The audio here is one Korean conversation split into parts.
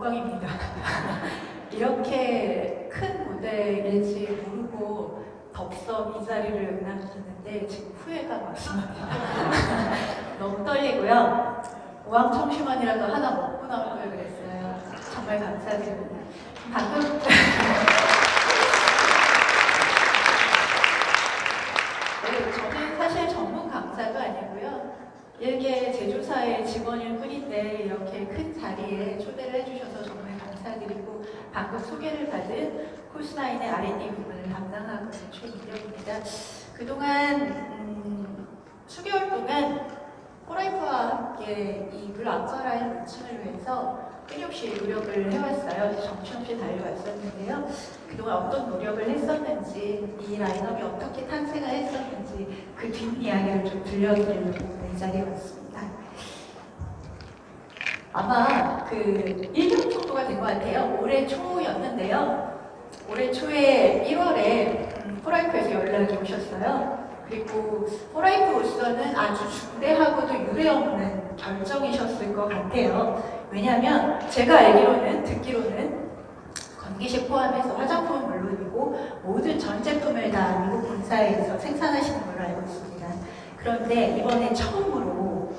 영광입니다. 이렇게 큰 무대일지 모르고 덥석 이 자리를 응하셨는데 지금 후회가 많습니다. 너무 떨리고요. 우왕청심환이라도 하나 먹고 나올 걸 그랬어요. 정말 감사드립니다. 방금 네, 저는 사실 전문 강사도 아니고요. 일개 제조사의 직원일 뿐인데 이렇게 큰 자리에 초대를 해주셔서 정말 감사드리고 방금 소개를 받은 코스나인의 R&D 부분을 담당하고 있는 최민정입니다. 그동안 수개월 동안 코라이프와 함께 이 물 아쿠아라인 론칭을 위해서 끊임없이 노력을 해왔어요. 정신없이 달려왔었는데요. 그동안 어떤 노력을 했었는지, 이 라인업이 어떻게 탄생을 했었는지 그 뒷이야기를 좀 들려드리려고 이 자리에 왔습니다. 아마 그 1년 정도가 된 것 같아요. 올해 초였는데요. 올해 초에 1월에 코라이프에서 연락이 오셨어요. 그리고 코라이프로서는 아주 중대하고도 유례없는 결정이셨을 것 같아요. 왜냐하면 제가 알기로는, 듣기로는 건기식 포함해서 화장품은 물론이고 모든 전 제품을 다 미국 본사에서 생산하시는 걸로 알고 있습니다. 그런데 이번에 처음으로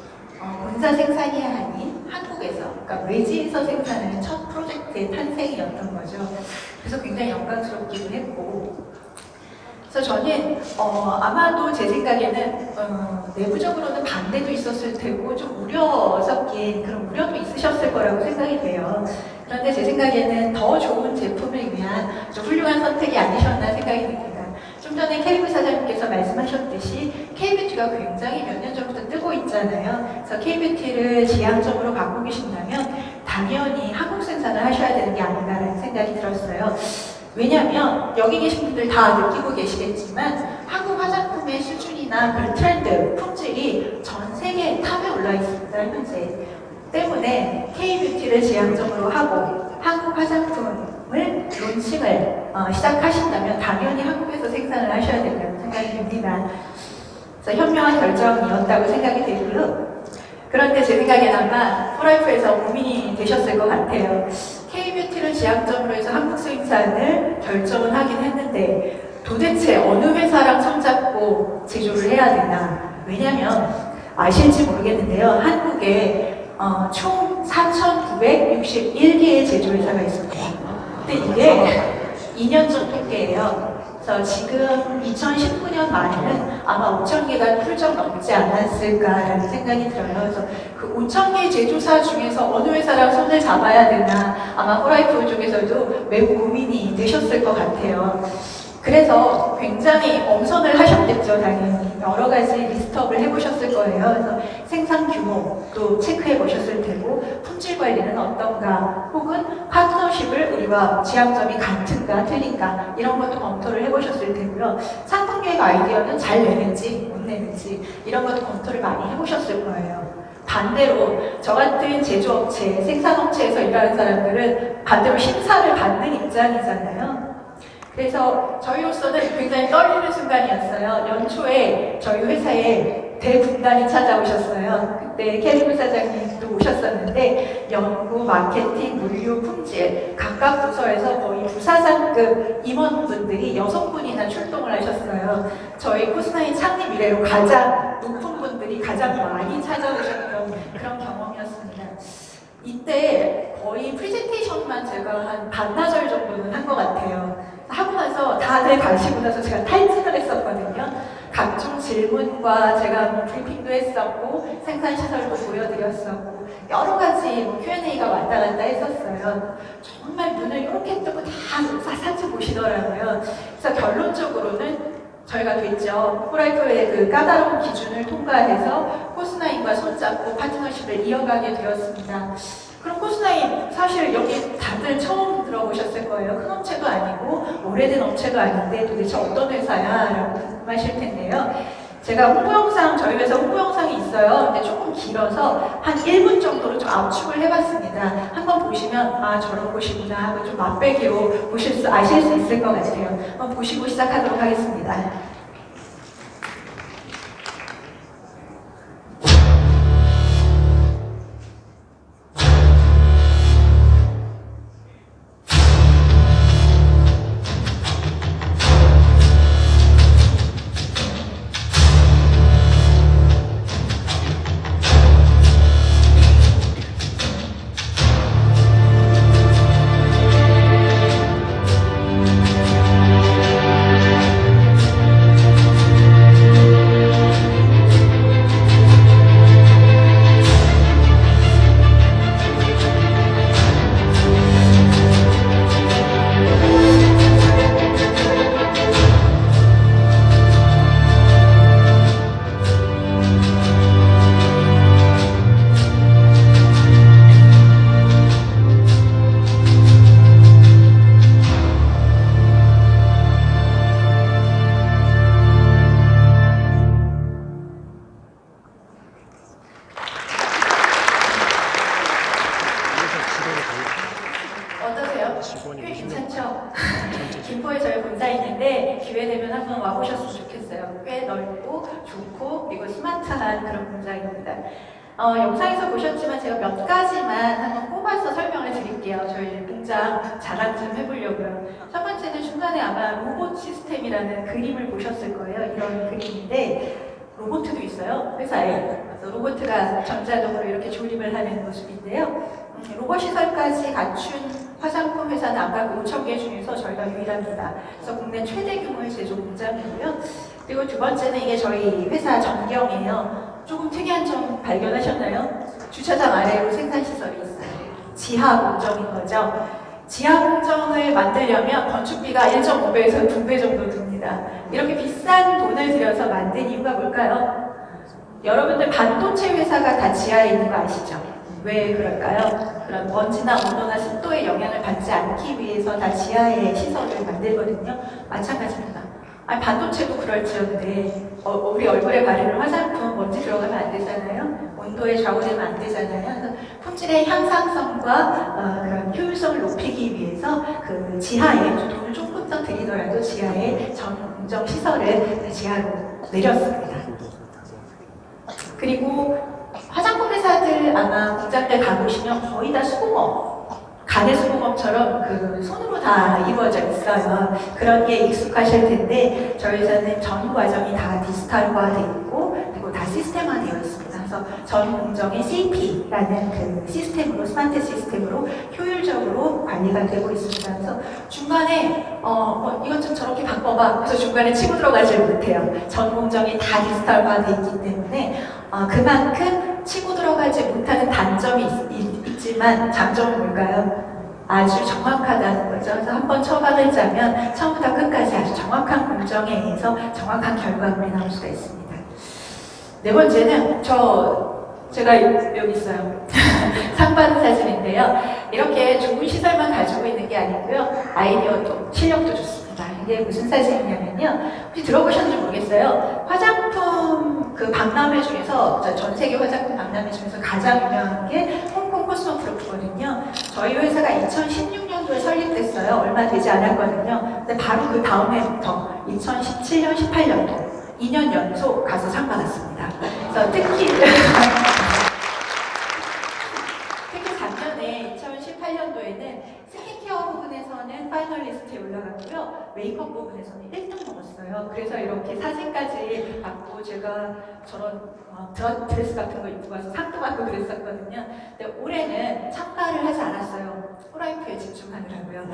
본사 생산이 아닌 한국에서, 그러니까 외지에서 생산하는 첫 프로젝트의 탄생이었던 거죠. 그래서 굉장히 영광스럽기도 했고, 그래서 저는 아마도 제 생각에는 내부적으로는 반대도 있었을 테고 좀 우려 섞인 그런 우려도 있으셨을 거라고 생각이 돼요. 그런데 제 생각에는 더 좋은 제품을 위한 좀 훌륭한 선택이 아니셨나 생각이 듭니다. 좀 전에 케이브 사장님께서 말씀하셨듯이 K-뷰티가 굉장히 몇 년 전부터 뜨고 있잖아요. 그래서 K-뷰티를 지향적으로 갖고 계신다면 당연히 한국 생산을 하셔야 되는 게 아닌가라는 생각이 들었어요. 왜냐하면 여기 계신 분들 다 느끼고 계시겠지만 한국 화장품의 수준이나 그런 트렌드, 품질이 전 세계 탑에 올라 있습니다, 현재. 때문에 K-뷰티를 지향적으로 하고 한국 화장품을 론칭을 시작하신다면 당연히 한국에서 생산을 하셔야 된다는 생각이 듭니다. 그래서 현명한 결정이었다고 생각이 되고요. 그런데 제 생각에는 아마 코라이프에서 고민이 되셨을 것 같아요. K-뷰티를 지향점으로 해서 한국 생산을 결정을 하긴 했는데 도대체 어느 회사랑 손잡고 제조를 해야 되나? 왜냐면 아실지 모르겠는데요. 한국에 총 4,961개의 제조회사가 있습니다. 근데 이게 2년 전 통계예요. 그래서 지금 2019년 말에는 아마 5,000개가 훌쩍 넘지 않았을까라는 생각이 들어요. 그래서 그 5,000개 제조사 중에서 어느 회사랑 손을 잡아야 되나 아마 호라이프 쪽에서도 매우 고민이 되셨을 것 같아요. 그래서 굉장히 엄선을 하셨겠죠, 당연히. 여러 가지 리스트업을 해보셨을 거예요. 그래서 생산 규모도 체크해 보셨을 테고, 품질 관리는 어떤가, 혹은 파트너십을 우리와 지향점이 같은가, 틀린가, 이런 것도 검토를 해보셨을 테고요. 상품 계획 아이디어는 잘 내는지, 못 내는지, 이런 것도 검토를 많이 해보셨을 거예요. 반대로 저 같은 제조업체, 생산업체에서 일하는 사람들은 반대로 심사를 받는 입장이잖아요. 그래서 저희로서는 굉장히 떨리는 순간이었어요. 연초에 저희 회사에 대분단이 찾아오셨어요. 그때 캐리브 사장님도 오셨었는데 연구, 마케팅, 물류, 품질 각각 부서에서 거의 부사장급 임원분들이 6분이나 출동을 하셨어요. 저희 코스나인 창립 이래로 가장 높은 분들이 가장 많이 찾아오셨던 그런 경험이었습니다. 이때 거의 프레젠테이션만 제가 한 반나절 정도는 한 것 같아요. 하고 나서 다들 가시고 나서 제가 탈진을 했었거든요. 각종 질문과 제가 뭐 브리핑도 했었고 생산시설도 보여드렸었고 여러 가지 뭐 Q&A가 왔다 갔다 했었어요. 정말 눈을 이렇게 뜨고 다 살펴보시더라고요. 그래서 결론적으로는 저희가 됐죠. 코라이프의 그 까다로운 기준을 통과해서 코스나인과 손잡고 파트너십을 이어가게 되었습니다. 그럼 코스나인 사실 여기 다들 처음 들어보셨을 거예요. 큰 업체도 아니고 오래된 업체도 아닌데 도대체 어떤 회사야? 라고 궁금하실 텐데요. 제가 홍보 영상, 저희 회사 홍보 영상이 있어요. 근데 조금 길어서 한 1분 정도로 좀 압축을 해봤습니다. 한번 보시면 아 저런 곳이구나 하고 좀 맛배기로 아실 수 있을 것 같아요. 한번 보시고 시작하도록 하겠습니다. 한번 와보셨으면 좋겠어요. 꽤 넓고 좋고 그리고 스마트한 그런 공장입니다. 영상에서 보셨지만 제가 몇 가지만 한번 꼽아서 설명을 드릴게요. 저희 공장 자랑 좀 해보려고요. 첫 번째는 중간에 아마 로봇 시스템이라는 그림을 보셨을 거예요. 이런 그림인데 로봇도 있어요, 회사에. 그래서 로봇가 전자적으로 이렇게 조립을 하는 모습인데요. 로봇 시설까지 갖춘 화장품 회사는 아까 그 5천 개 중에서 저희가 유일합니다. 그래서 국내 최대 규모의 제조 공장이고요. 그리고 두 번째는 이게 저희 회사 전경이에요. 조금 특이한 점 발견하셨나요? 주차장 아래로 생산시설이 있어요. 지하 공정인 거죠. 지하 공정을 만들려면 건축비가 1.5배에서 2배 정도 듭니다. 이렇게 비싼 돈을 들여서 만든 이유가 뭘까요? 여러분들 반도체 회사가 다 지하에 있는 거 아시죠? 왜 그럴까요? 그런 먼지나 온도나 습도의 영향을 받지 않기 위해서 다 지하에 시설을 만들거든요. 마찬가지입니다. 아니, 반도체도 그럴지언데 우리 얼굴에 바르는 화장품 먼지 들어가면 안 되잖아요. 온도에 좌우되면 안 되잖아요. 그래서 품질의 향상성과 그런 효율성을 높이기 위해서 그 지하에 돈을 조금 더 들이더라도 지하에 전 공정 시설을 지하로 내렸습니다. 그리고 화장품 회사들 아마 공장들 가보시면 거의 다 수공업, 가게 수공업처럼 그 손으로 다 이루어져 있어요. 그런 게 익숙하실 텐데 저희 회사는 전 과정이 다 디지털화되어 있고 그리고 다 시스템화되어 있습니다. 그래서 전 공정의 CP라는 그 시스템으로, 스마트 시스템으로 효율적으로 관리가 되고 있습니다. 그래서 중간에 이것 좀 저렇게 바꿔봐. 그래서 중간에 치고 들어가지 못해요. 전 공정이 다 디지털화되어 있기 때문에 그만큼 치고 들어가지 못하는 단점이 있지만 장점은 뭘까요? 아주 정확하다는 거죠. 그래서 한번 처방을 짜면 처음부터 끝까지 아주 정확한 공정에 의해서 정확한 결과물이 나올 수가 있습니다. 네 번째는 제가 여기 있어요. 상 받은 사진인데요. 이렇게 좋은 시설만 가지고 있는 게 아니고요. 아이디어도 실력도 좋습니다. 이게 무슨 사진이냐면요. 혹시 들어보셨는지 모르겠어요. 화장품 그 박람회 중에서 전 세계 화장품 박람회 중에서 가장 유명한 게 홍콩 코스모프로프거든요. 저희 회사가 2016년도에 설립됐어요. 얼마 되지 않았거든요. 근데 바로 그 다음 해부터 2017년, 18년도 2년 연속 가서 상 받았습니다. 그래서 특히 작년에 2018년도에는 스킨케어 부분에서는 파이널리스트에 올라갔고요. 메이크업 부분에서는 1등 먹었어요. 그래서 이렇게 사진까지 받고 제가 저런 드레스 같은 거 입고 가서 상도 받고 그랬었거든요. 근데 올해는 참가를 하지 않았어요. 호라이프에 집중하느라고요.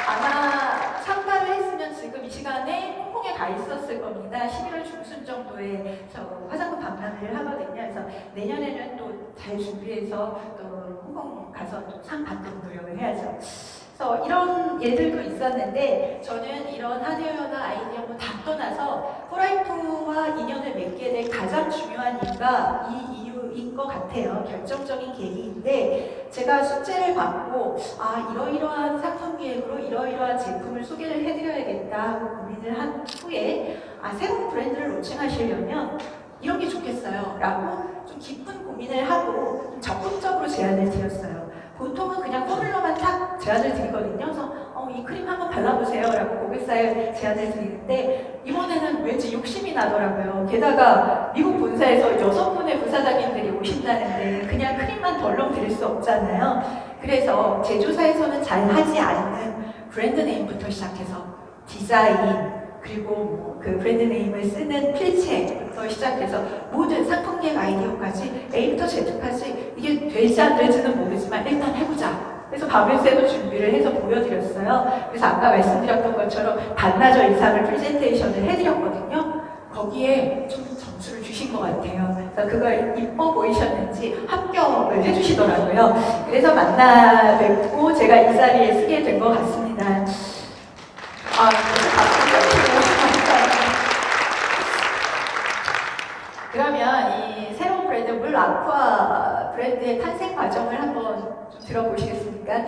아마 참가를 했으면 지금 이 시간에 홍콩에 가 있었을 겁니다. 11월 중순 정도에 저 화장품 박람회를 하거든요. 그래서 내년에는 또 잘 준비해서 또 홍콩 가서 상 받도록 노력을 해야죠. 그래서 이런 예들도 있었는데 저는 이런 한해어나 아이디어 다 떠나서 호라이프와 인연을 맺게 된 가장 중요한 이유가 이 이유인 것 같아요. 결정적인 계기인데 제가 숙제를 받고 이러이러한 상품 기획으로 이러이러한 제품을 소개를 해드려야겠다 하고 고민을 한 후에 새로운 브랜드를 론칭하시려면 이런 게 좋겠어요 라고 좀 깊은 고민을 하고 좀 적극적으로 제안을 드렸어요. 보통은 그냥 포뮬러만 탁 제안을 드리거든요. 그래서 이 크림 한번 발라보세요 라고 고객사에 제안을 드리는데 이번에는 왠지 욕심이 나더라고요. 게다가 미국 본사에서 6분의 부사장님들이 오신다는데 그냥 크림만 덜렁 드릴 수 없잖아요. 그래서 제조사에서는 잘 하지 않는 브랜드 네임부터 시작해서 디자인 그리고 그 브랜드 네임을 쓰는 필체부터 시작해서 모든 상품 기획 아이디어까지 A부터 Z까지 이게 될지 안 될지는 모르지만 일단 해보자. 그래서 밤을 새도 준비를 해서 보여드렸어요. 그래서 아까 말씀드렸던 것처럼 반나절 이상을 프레젠테이션을 해드렸거든요. 거기에 좀 점수를 주신 것 같아요. 그래서 그걸 이뻐 보이셨는지 합격을 해주시더라고요. 그래서 만나 뵙고 제가 이 자리에 쓰게 된 것 같습니다. 그러면 이 새로운 브랜드 물아쿠아 브랜드의 탄생 과정을 한번 좀 들어보시겠습니까?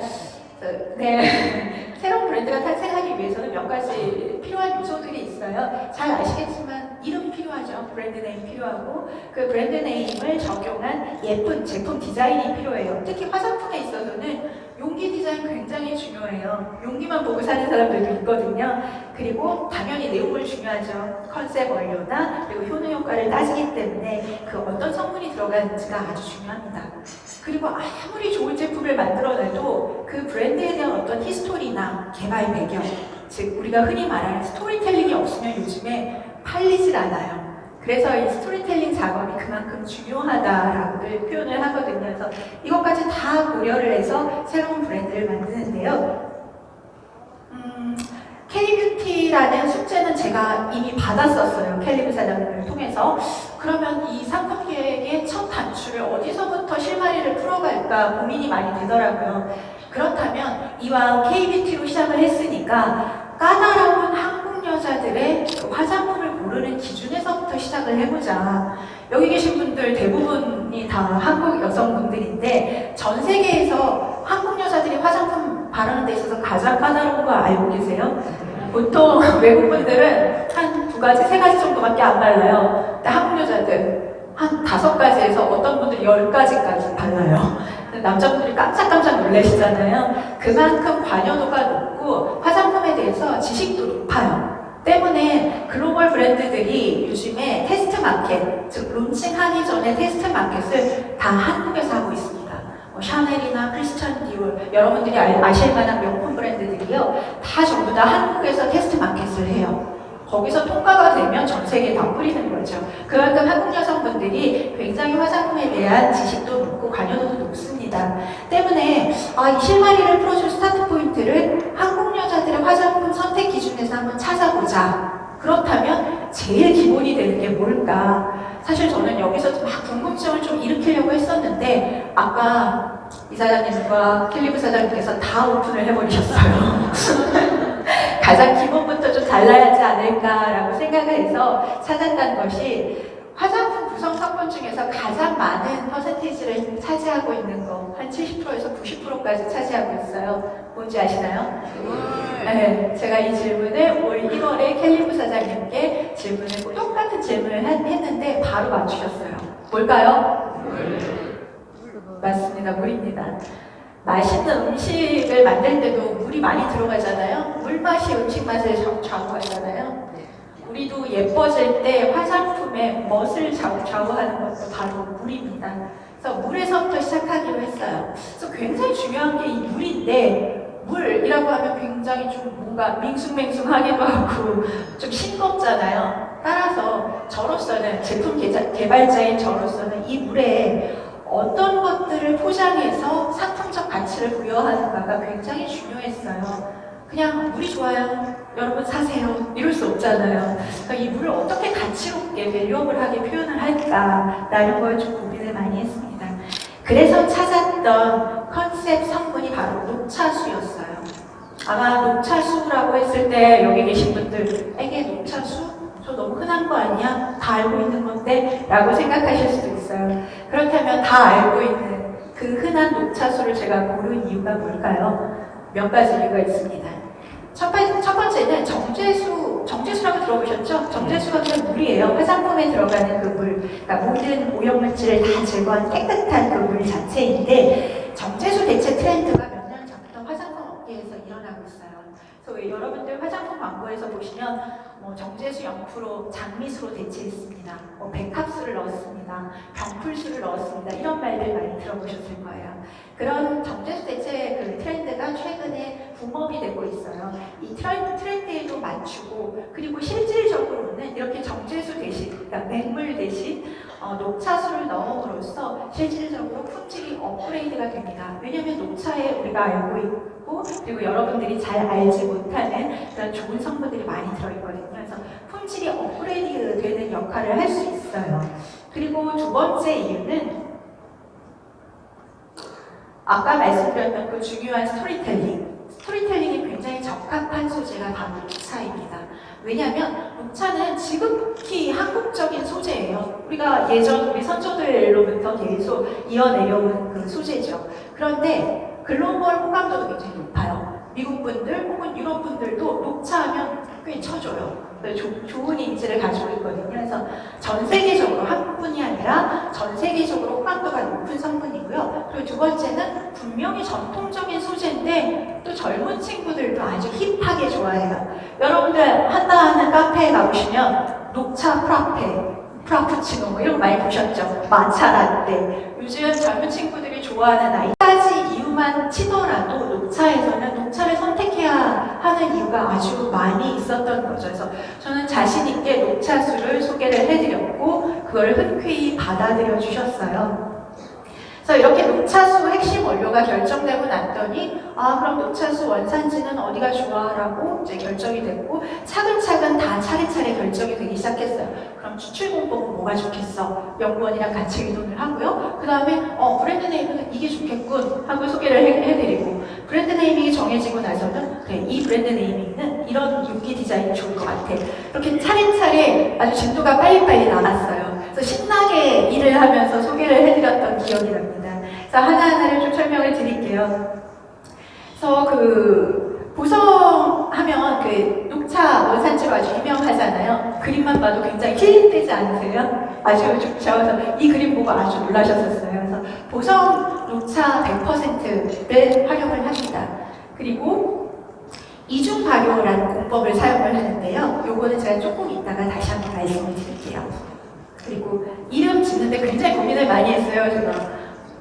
네, 새로운 브랜드가 탄생하기 위해서는 몇 가지 필요한 요소들이 있어요. 잘 아시겠지만 이름이 필요하죠. 브랜드 네임 필요하고 그 브랜드 네임을 적용한 예쁜 제품 디자인이 필요해요. 특히 화장품에 있어서는 용기 디자인 굉장히 중요해요. 용기만 보고 사는 사람들도 있거든요. 그리고 당연히 내용물 중요하죠. 컨셉 원료나 그리고 효능 효과를 따지기 때문에 그 어떤 성분이 들어가는지가 아주 중요합니다. 그리고 아무리 좋은 제품을 만들어내도 그 브랜드에 대한 어떤 히스토리나 개발 배경, 즉 우리가 흔히 말하는 스토리텔링이 없으면 요즘에 팔리질 않아요. 그래서 이 스토리텔링 작업이 그만큼 중요하다라고들 표현을 하거든요. 그래서 이것까지 다 고려를 해서 새로운 브랜드를 만드는데요. K뷰티라는 숙제는 제가 이미 받았었어요. 캘리브 사장님을 통해서. 그러면 이 상품 계획의 첫 단추를 어디서부터 실마리를 풀어갈까 고민이 많이 되더라고요. 그렇다면 이왕 K뷰티로 시작을 했으니까 까다로운 한국 여자들의 화장품을 고르는 기준에서부터 시작을 해보자. 여기 계신 분들 대부분이 다 한국 여성분들인데 전 세계에서 한국 여자들이 화장품 바르는 데 있어서 가장 까다로운 거 알고 계세요? 보통 외국 분들은 한 2가지, 3가지 정도밖에 안 발라요. 근데 한국 여자들 한 5가지에서 어떤 분들이 10가지까지 발라요. 남자분들이 깜짝깜짝 놀라시잖아요. 그만큼 관여도가 높고 화장품에 대해서 지식도 높아요. 때문에 글로벌 브랜드들이 요즘에 테스트 마켓, 즉 론칭하기 전에 테스트 마켓을 다 한국에서 하고 있습니다. 샤넬이나 크리스찬 디올, 여러분들이 아실 만한 명품 브랜드들이요, 다 전부 다 한국에서 테스트 마켓을 해요. 거기서 통과가 되면 전 세계에 다 뿌리는 거죠. 그만큼 한국 여성분들이 굉장히 화장품에 대한 지식도 높고 관여도도 높습니다. 때문에 이 실마리를 풀어줄 스타트 포인트를 한국 여자들의 화장품 선택 기준에서 한번 찾아보자. 그렇다면 제일 기본이 되는 게 뭘까? 사실 저는 여기서 막 궁금증을 좀 일으키려고 했었는데 아까 이 사장님과 캘리브 사장님께서 다 오픈을 해버리셨어요. 가장 기본부터 좀 달라야 하지 않을까라고 생각을 해서 찾았다는 것이 화장품 구성 성분 중에서 가장 많은 퍼센티지를 차지하고 있는 거, 한 70%에서 90%까지 차지하고 있어요. 뭔지 아시나요? 네, 제가 이 질문을 올 1월에 캘리브 사장님께 똑같은 질문을 했는데 바로 맞추셨어요. 뭘까요? 맞습니다. 물입니다. 맛있는 음식을 만들 때도 물이 많이 들어가잖아요. 물맛이 음식 맛을 좌우하잖아요. 우리도 예뻐질 때 화장품의 멋을 좌우하는 것도 바로 물입니다. 그래서 물에서부터 시작하기로 했어요. 그래서 굉장히 중요한 게 이 물인데, 물이라고 하면 굉장히 좀 뭔가 밍숭맹숭하기도 하고 좀 싱겁잖아요. 따라서 저로서는, 제품 개발자인 저로서는 이 물에 어떤 것들을 포장해서 상품적 가치를 부여하는가가 굉장히 중요했어요. 그냥 물이 좋아요, 여러분 사세요, 이럴 수 없잖아요. 그러니까 이 물을 어떻게 가치롭게 밸류업을하게 표현을 할까라는 걸 좀 고민을 많이 했습니다. 그래서 찾았던 컨셉 성분이 바로 녹차수였어요. 아마 녹차수라고 했을 때 여기 계신 분들에게 녹차수? 저 너무 흔한 거 아니야? 다 알고 있는 건데? 라고 생각하실 수도 있어요. 그렇다면 다 알고 있는 그 흔한 녹차수를 제가 고른 이유가 뭘까요? 몇 가지 이유가 있습니다. 첫 번째는 정제수라고 들어보셨죠? 정제수가 그냥 물이에요. 화장품에 들어가는 그 물, 그러니까 모든 오염물질을 다 제거한 깨끗한 그 물 자체인데, 정제수 대체 트렌드가 몇 년 전부터 화장품 업계에서 일어나고 있어요. 그래서 왜 여러분들 화장품 광고에서 보시면 정제수 0% 장미수로 대체했습니다. 백합수를 넣었습니다. 병풀수를 넣었습니다. 이런 말들 많이 들어보셨을 거예요. 그런 정제수 대체 그 트렌드가 최근에 붐업이 되고 있어요. 이 트렌드에도 맞추고, 그리고 실질적으로는 이렇게 정제수 대신, 그러니까 맹물 대신 녹차수를 넣음으로써 실질적으로 품질이 업그레이드가 됩니다. 왜냐하면 녹차에 우리가 알고 있고, 그리고 여러분들이 잘 알지 못하는 그런 좋은 성분들이 많이 들어있거든요. 그래서 품질이 업그레이드 되는 역할을 할 수 있어요. 그리고 두 번째 이유는 아까 말씀드렸던 그 중요한 스토리텔링이 굉장히 적합한 소재가 바로 녹차입니다. 왜냐하면 녹차는 지극히 한국적인 소재예요. 우리가 예전 우리 선조들로부터 계속 이어내려온 그 소재죠. 그런데 글로벌 호감도도 굉장히 높아요. 미국 분들 혹은 유럽 분들도 녹차하면 꽤 쳐줘요. 좋은 이미지를 가지고 있거든요. 그래서 전 세계적으로 한국뿐이 아니라 아니라 전 세계적으로 호감도가 높은 성분이고요. 그리고 두 번째는 분명히 전통적인 소재인데 또 젊은 친구들도 아주 힙하게 좋아해요. 여러분들 한다 하는 카페에 가보시면 녹차 프라페, 프라푸치노 뭐 이런 거 많이 보셨죠? 마차 라떼. 요즘 젊은 친구들이 좋아하는 아이. 한 가지 이유만 치더라도 녹차에서는 녹차를 선택해야 하는 이유가 아주 많이 있었던 거죠. 그래서 저는 자신 있게 녹차수를 소개를 해드렸고 그걸 흔쾌히 받아들여 주셨어요. 그래서 이렇게 녹차수 핵심 원료가 결정되고 났더니 그럼 녹차수 원산지는 어디가 좋아라고 이제 결정이 됐고 차근차근 다 차례차례 결정이 되기 시작했어요. 그럼 추출 공법은 뭐가 좋겠어? 연구원이랑 같이 의논을 하고요. 그 다음에 브랜드 네이밍은 이게 좋겠군 하고 소개를 해드리고 브랜드 네이밍이 정해지고 나서는 그래, 이 브랜드 네이밍은 이런 용기 디자인이 좋을 것 같아. 이렇게 차례차례 아주 진도가 빨리빨리 나갔어요. 그래서 신나게 일을 하면서 소개를 해드렸던 기억이 납니다. 그래서 하나하나를 좀 설명을 드릴게요. 그래서 보성하면 녹차 원산지로 아주 유명하잖아요. 그림만 봐도 굉장히 힐링되지 않으세요? 아주 좋죠. 그래서 이 그림 보고 아주 놀라셨었어요. 그래서 보성 녹차 100%를 활용을 합니다. 그리고 이중 발효라는 공법을 사용을 하는데요. 요거는 제가 조금 이따가 다시 한번 말씀을 드릴게요. 그리고 이름 짓는데 굉장히 고민을 많이 했어요.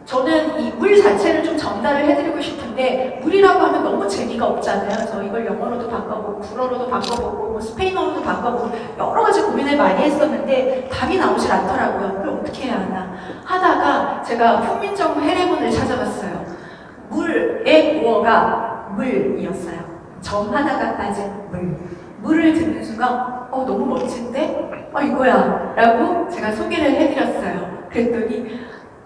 저는 이 물 자체를 좀 전달을 해드리고 싶은데 물이라고 하면 너무 재미가 없잖아요. 그래서 이걸 영어로도 바꿔보고 불어로도 바꿔보고 스페인어로도 바꿔보고 여러 가지 고민을 많이 했었는데 답이 나오질 않더라고요. 그걸 어떻게 해야 하나 하다가 제가 훈민정음 해례문을 찾아봤어요. 물의 고어가 물이었어요. 점 하나가 빠진 물. 물을 듣는 순간 너무 멋진데? 이거야 라고 제가 소개를 해드렸어요. 그랬더니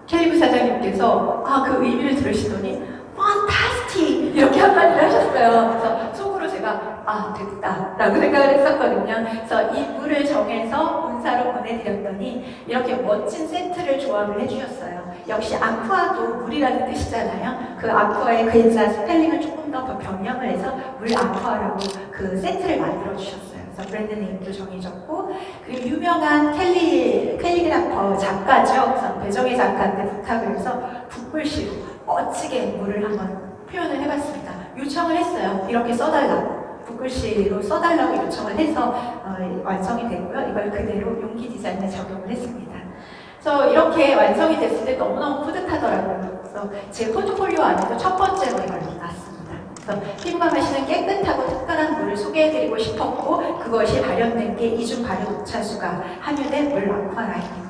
켈리 부사장님께서 그 의미를 들으시더니 판타스틱 이렇게 한마디를 하셨어요. 그래서 속으로 제가 됐다 라고 생각을 했었거든요. 그래서 이 물을 정해서 본사로 보내드렸더니 이렇게 멋진 세트를 조합을 해주셨어요. 역시 아쿠아도 물이라는 뜻이잖아요. 그 아쿠아의 글자 스펠링을 조금 더 변형을 해서 물 아쿠아라고 그 세트를 만들어 주셨어요. 그래서 브랜드 네임도 정해졌고 그리고 유명한 캘리그라퍼 작가죠. 그래서 배정희 작가한테 부탁을 해서 붓글씨로 멋지게 물을 한번 표현을 해봤습니다. 요청을 했어요. 이렇게 써달라. 붓글씨로 써달라고 요청을 해서 완성이 됐고요. 이걸 그대로 용기 디자인에 적용을 했습니다. 그래서 이렇게 완성이 됐을 때 너무너무 뿌듯하더라고요. 그래서 제 포트폴리오 안에도 첫 번째로 이걸 넣었습니다. 그래서 피부가 마시는 깨끗하고 특별한 물을 소개해드리고 싶었고 그것이 발현된 게 이중 발효 녹차수가 함유된 물 아쿠아 라인입니다.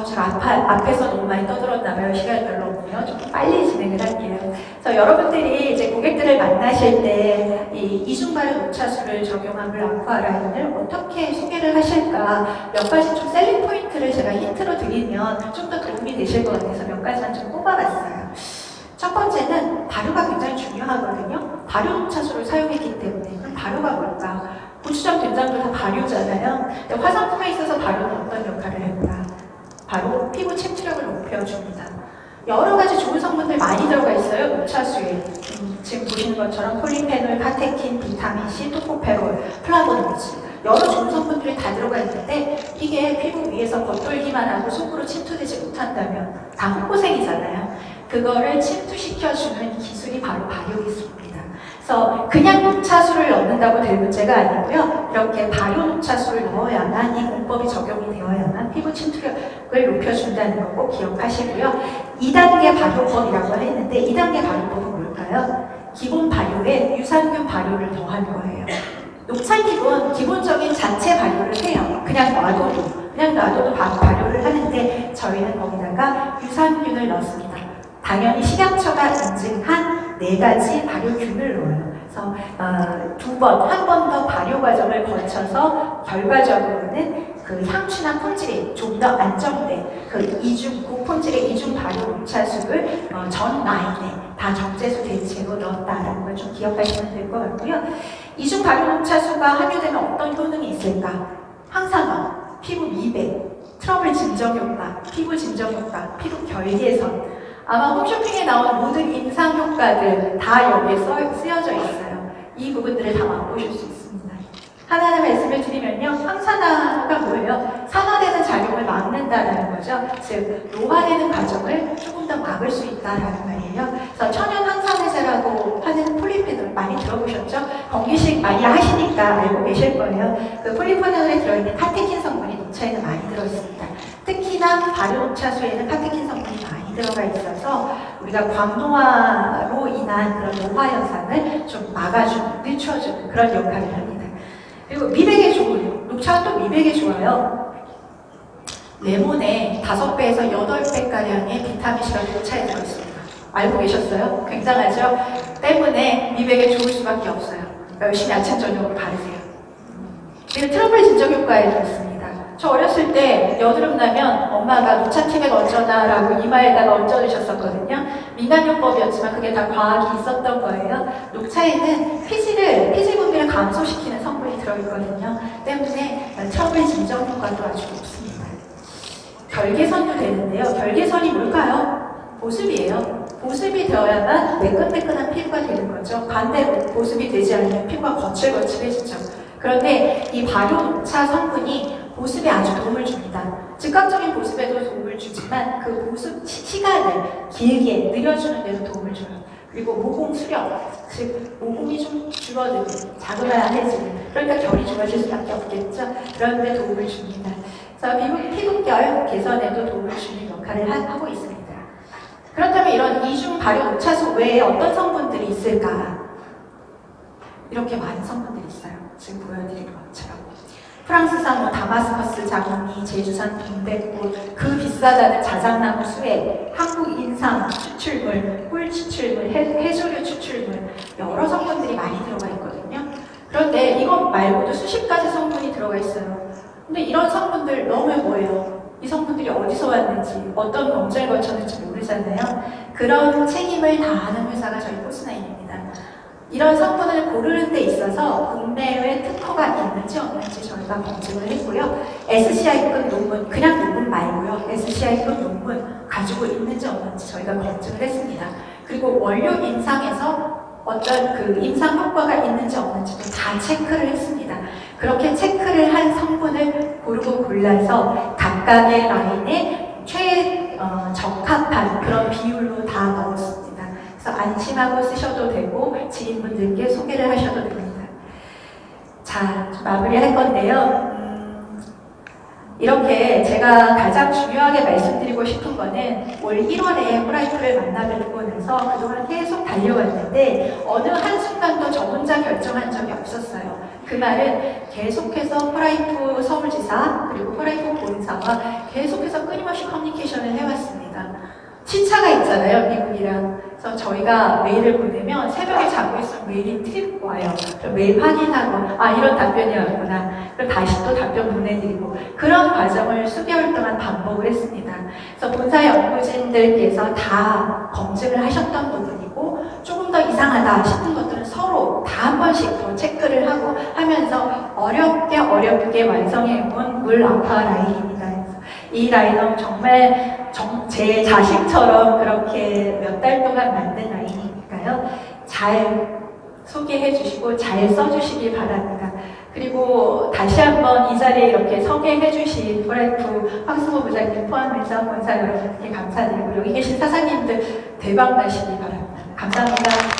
제가 앞에서 너무 많이 떠들었나봐요. 시간이 별로 없네요. 좀 빨리 진행을 할게요. 그래서 여러분들이 이제 고객들을 만나실 때 이 이중발효 녹차수를 적용한 물 아쿠아 라인을 어떻게 소개를 하실까 몇 가지 좀 셀링 포인트를 제가 힌트로 드리면 좀 더 도움이 되실 것 같아서 몇 가지만 좀 뽑아봤어요. 첫 번째는 발효가 굉장히 중요하거든요. 발효 녹차수를 사용했기 때문에 그럼 발효가 뭘까? 고추장, 된장도 다 발효잖아요. 근데 화장품에 있어서 발효는 어떤 역할을 할까? 바로 피부 침투력을 높여줍니다. 여러 가지 좋은 성분들 많이 들어가 있어요. 녹차수에. 지금 보시는 것처럼 폴리페놀, 카테킨, 비타민C, 토코페롤, 플라보노이드 여러 좋은 성분들이 다 들어가 있는데 이게 피부 위에서 겉돌기만 하고 속으로 침투되지 못한다면 다 헛고생이잖아요. 그거를 침투시켜주는 기술이 바로 발효기술입니다. 그래서 그냥 녹차수를 넣는다고 될 문제가 아니고요. 이렇게 발효 녹차수를 넣어야만 이 공법이 적용이 되어야만 피부 침투력을 높여준다는 거 꼭 기억하시고요. 2단계 발효법이라고 했는데 2단계 발효법은 뭘까요? 기본 발효에 유산균 발효를 더한 거예요. 녹차잎은 기본적인 자체 발효를 해요. 그냥 놔둬도 발효를 하는데 저희는 거기다가 유산균을 넣습니다. 당연히 식약처가 인증한 4가지 발효균을 넣어요. 그래서 한 번 더 발효 과정을 거쳐서 결과적으로는 그 향취나 품질이 좀 더 안정된 고품질의 이중 발효 녹차수를 전 라인에 다 적재소 대체로 넣었다라는 걸 좀 기억하시면 될 것 같고요. 이중 발효 녹차수가 함유되면 어떤 효능이 있을까? 항산화, 피부 미백, 트러블 진정 효과, 피부 진정 효과, 피부 결 개선. 아마 홈쇼핑에 나온 모든 임상 효과들 다 여기에 쓰여져 있어요. 이 부분들을 다 맛보실 수 있습니다. 하나하나 말씀을 드리면요. 항산화가 뭐예요? 산화되는 작용을 막는 된다는 거죠. 즉 노화되는 과정을 조금 더 막을 수 있다라는 말이에요. 그래서 천연 항산화제라고 하는 폴리페놀 많이 들어보셨죠? 건기식 많이 하시니까 알고 계실 거예요. 그 폴리페놀에 들어있는 카테킨 성분이 녹차에는 많이 들어있습니다. 특히나 발효 녹차수에는 카테킨 성분이 많이 들어가 있어서 우리가 광노화로 인한 그런 노화 현상을 좀 막아주는, 늦춰주는 그런 역할을 합니다. 그리고 미백에 좋은, 녹차가 또 미백에 좋아요. 레몬에 5배에서 8배가량의 비타민C가 녹차에 들어있습니다. 알고 계셨어요? 굉장하죠? 때문에 미백에 좋을 수밖에 없어요. 열심히 아침 저녁으로 바르세요. 그리고 트러블 진정 효과에도 있습니다. 저 어렸을 때 여드름 나면 엄마가 녹차티백 얹어놔라고 이마에다가 얹어주셨었거든요. 민간요법이었지만 그게 다 과학이 있었던 거예요. 녹차에는 피지 분비를 감소시키는 성분이 들어있거든요. 때문에 트러블 진정 효과도 아주 높습니다. 결계선도 되는데요. 결계선이 뭘까요? 보습이에요. 보습이 되어야만 매끈매끈한 피부가 되는 거죠. 반대로 보습이 되지 않으면 피부가 거칠거칠해지죠. 그런데 이 발효 녹차 성분이 보습에 아주 도움을 줍니다. 즉각적인 보습에도 도움을 주지만 그 보습 시간을 길게 늘려주는 데도 도움을 줘요. 그리고 모공 수력, 즉 모공이 좀 줄어들고 자그마해지는, 그러니까 결이 좋아질 수밖에 없겠죠. 그런 데 도움을 줍니다. 그래서 피부결 개선에도 도움을 주는 역할을 하고 있습니다. 그렇다면 이런 이중 발효 녹차수 외에 어떤 성분들이 있을까? 이렇게 많은 성분들이 있어요. 지금 보여드린 것처럼. 프랑스산 다마스커스 자몽이, 제주산 동백꽃, 그 비싸다는 자작나무 수액, 한국 인삼 추출물, 꿀 추출물, 해조류 추출물, 여러 성분들이 많이 들어가 있거든요. 그런데 이것 말고도 수십 가지 성분이 들어가 있어요. 근데 이런 성분들 너무 뭐예요? 이 성분들이 어디서 왔는지, 어떤 검증을 거쳤는지 모르잖아요. 그런 책임을 다하는 회사가 저희 포스나인입니다. 이런 성분을 고르는 데 있어서 국내외 특허가 있는지 없는지 저희가 검증을 했고요. SCI급 논문, 그냥 논문 말고요. SCI급 논문 가지고 있는지 없는지 저희가 검증을 했습니다. 그리고 원료 임상에서 어떤 그 임상 효과가 있는지 없는지도 다 체크를 했습니다. 그렇게 체크를 한 성분을 고르고 골라서 각각의 라인에 적합한 그런 비율로 다 넣었습니다. 그래서 안심하고 쓰셔도 되고 지인분들께 소개를 하셔도 됩니다. 자, 마무리할 건데요. 이렇게 제가 가장 중요하게 말씀드리고 싶은 거는 올 1월에 호라이프를 만나뵙고 나서 그동안 계속 달려왔는데 어느 한순간도 저 혼자 결정한 적이 없었어요. 그 말은 계속해서 호라이프 서울지사 그리고 호라이프 본사와 계속해서 끊임없이 커뮤니케이션을 해왔습니다. 시차가 있잖아요, 미국이랑. 그래서 저희가 메일을 보내면 새벽에 자고 있으면 메일이 트립 와요. 그럼 메일 확인하고 이런 답변이 왔구나. 그럼 다시 또 답변 보내드리고 그런 과정을 수개월 동안 반복을 했습니다. 그래서 본사 연구진들께서 다 검증을 하셨던 부분이고 조금 더 이상하다 싶은 것들은 서로 다 한 번씩 더 체크를 하고 하면서 어렵게 완성해온 물 아쿠아 라인입니다. 이 라인은 정말 제 자식처럼 그렇게 몇 달 동안 만든 라인이니까요. 잘 소개해 주시고 잘 써주시길 바랍니다. 그리고 다시 한번 이 자리에 이렇게 소개해 주신 호라이프 황승호 부장님 포함해서 본사 여러분께 감사드리고 여기 계신 사장님들 대박 나시기 바랍니다. 감사합니다.